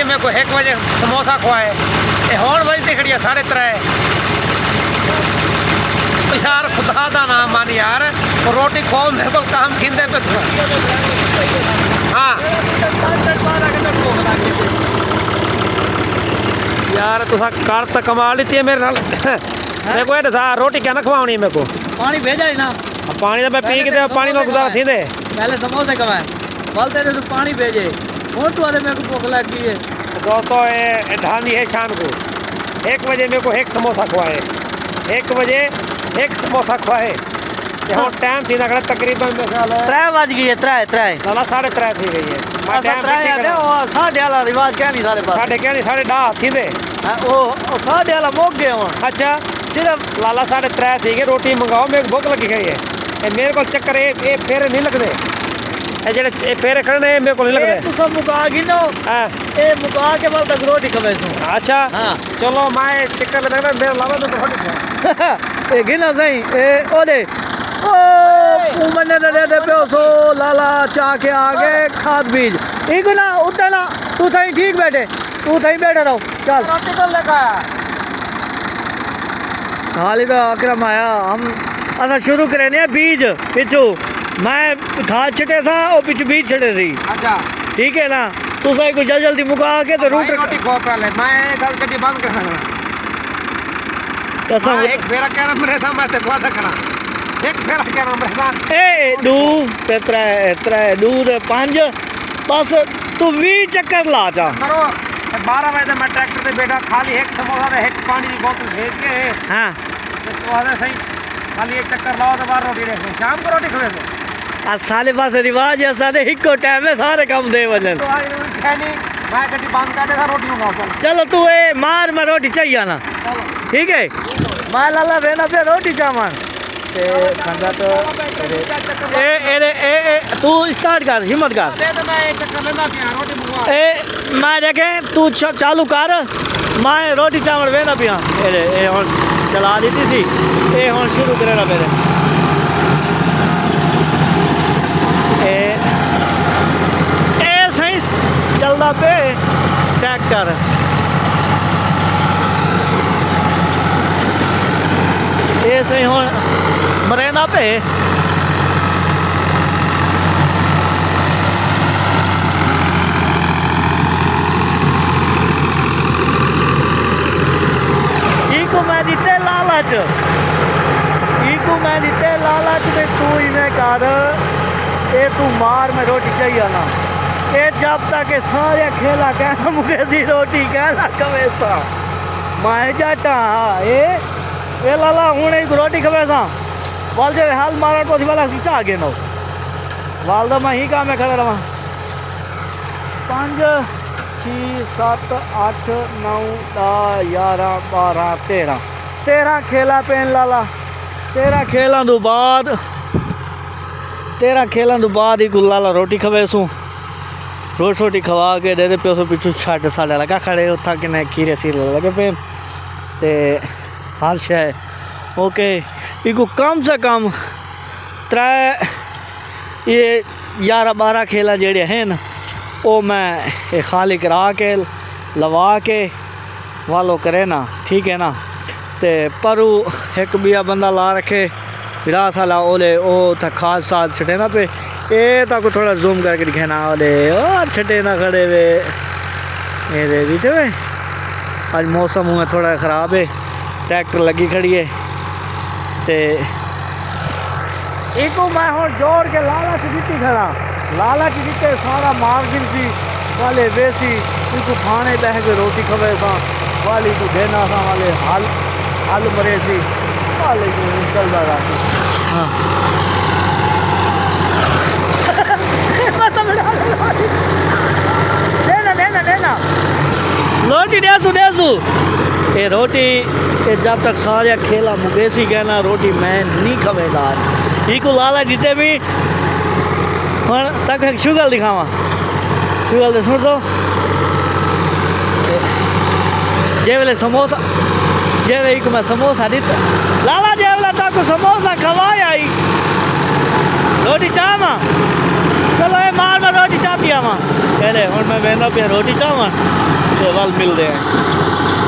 मेरे को 1 बजे समोसा खुआए, हुण बजती खड़ी 3:30। यार खुदा दा नाम मान यार, रोटी खाओ मेरे को काम खिंदे पे। हाँ यार तुसा कर तो कमाल ली है मेरे नाल। मेरे को ये दसा रोटी क्या ना खवानी मेरे को? पानी भेजा ही ना। पानी तो मैं पी के पानी ना गुजारा थी दे। पहले समोसे खवाए, बोलते थे तू पानी भेजे, और तू आदे मेरे को भूख लगी है। दोस्तों ये ढानी है शाम को 1 बजे मेरे को 1 समोसा खुआए, 1 बजे 1 समोसा खुआए। यहाँ टाइम थी ना तकरीबन 3 बज गई है। 3 ना 3:30 थी गई है। साढ़े वाला रिवाज क्या नहीं सारे पास। साढ़े क्या नहीं 10:30 थी दे। वो साढ़े वाला मुक गए हुआ। अच्छा सिर्फ लाला 3:30 थी कि रोटी मंगाओ, मेरे को भूख लगी गई है। मेरे को चक्कर ये फेरे नहीं लगते, ये फेरे खड़े मेरे को नहीं लगते। तू सब मुका गई ना। हाँ ये मुका के बाद तक रोटी खवे तू। अच्छा हाँ चलो मैं चक्कर लग रहा मेरे लावा तो रोटी ये गिना सही ए ओले ओ उमने दे पे सो लाला चा के आगे खाद बीज एक ना उतना ना तू सही ठीक बैठे, तू सही बैठे रहो। चल रोटी तो लगा खालिद अकरम आया। हम असा शुरू करे ने बीज पिछू मैं खाद छिटे था और पिछू बीज छिटे थी। अच्छा ठीक है ना, तू सही को जल्दी मुका के तो रोटी खो पहले मैं गल कटी बंद कर सकना। एक फेरा कह रहा मेरे सामने से बहुत करा, एक फेरा कह रहा मेरे सामने ए दू ते त्रै दू ते 5 बस तू 20 चक्कर ला जा करो। 12 बजे मैं ट्रैक्टर से बैठा, खाली 1 समोसा और 1 पानी की बोतल भेज के। हाँ तो आधे सही खाली 1 चक्कर लाओ तो बाहर रोटी रहे, शाम को रोटी खवे तो साले पास रिवाज है, सारे इको टाइम में सारे काम दे वजन। तो आज है नहीं मैं कटी बंद कर देगा रोटी मंगाओ। चलो तू ए मार मैं रोटी चाहिए ना, ठीक है मैं लाला रहना पे रोटी चावन ते संगत ए तू स्टार्ट कर, हिम्मत कर। दे तो मैं 1 चक्कर लेना पिया रोटी मंगवा ए मैं देखे तू चालू कर, मैं रोटी चावल वेना पिया। ए हुन चला दी थी, ए हुन शुरू करेगा मेरे ए सही चलदा पे ट्रैक्टर। ये सही हुन मरेंदा पे इको मैं दिते लालच, इको मैं दिते लालच में तू इवें कर ए तू मार में रोटी चाहिए ना। ये जब तक सारे खेला कहना मुझे सी रोटी कहना कवे सा मैं जाटा। ये लाला हूँ एक रोटी खवे सा वाल जो हाल मारा तो वाला सीचा आगे नो वाल तो मैं ही काम में खड़ा रहा। 5 6 7 8 9 10 11 12 13 खेला पेन लाला। 13 खेलों तो बाद 13 खेलों तो बाद ही लाला रोटी खवे सू। रोटी खवा के दे पे सो पिछू छट साढ़े लगा खड़े उथा कि खीरे सीरे लगे पे ते हर शय ओके। इको कम से कम 3 ये 11-12 खेला जेड़े हैं ना वो मैं खाली करा के लवा के वालो करे ना, ठीक है ना। ते पर एक बिया बंदा ला रखे विरास वाला ओले ओ था खास साथ छटे ना पे ये तक थोड़ा जूम करके दिखाना ओले ओ छटे ना खड़े वे मेरे भी थे। आज मौसम में थोड़ा ख़राब है, ट्रैक्टर लगी खड़ी है ते इको मैं हूँ जोड़ के लाला की जीती खड़ा। लाला की जीते सारा मार्जिन सी वाले वैसी इको खाने बह के रोटी खवे सा वाली को देना सा वाले हाल मरे सी वाले को चल रहा। हाँ लेना रोटी देसू ये रोटी ये जब तक सारे खेला मुकेशी कहना रोटी मैं नहीं खवेदार इको लाला जीते भी हम तक शुगर दिखावा शुगर दे सुन दो जे वेले समोसा जे वे इको मैं समोसा दिता लाला जे वेले तक समोसा खवाया आई रोटी चाहवा चलो ये मार में रोटी चाहती है वहाँ ते हुण मैं वेना पे रोटी चावां ते वल मिलदे हैं।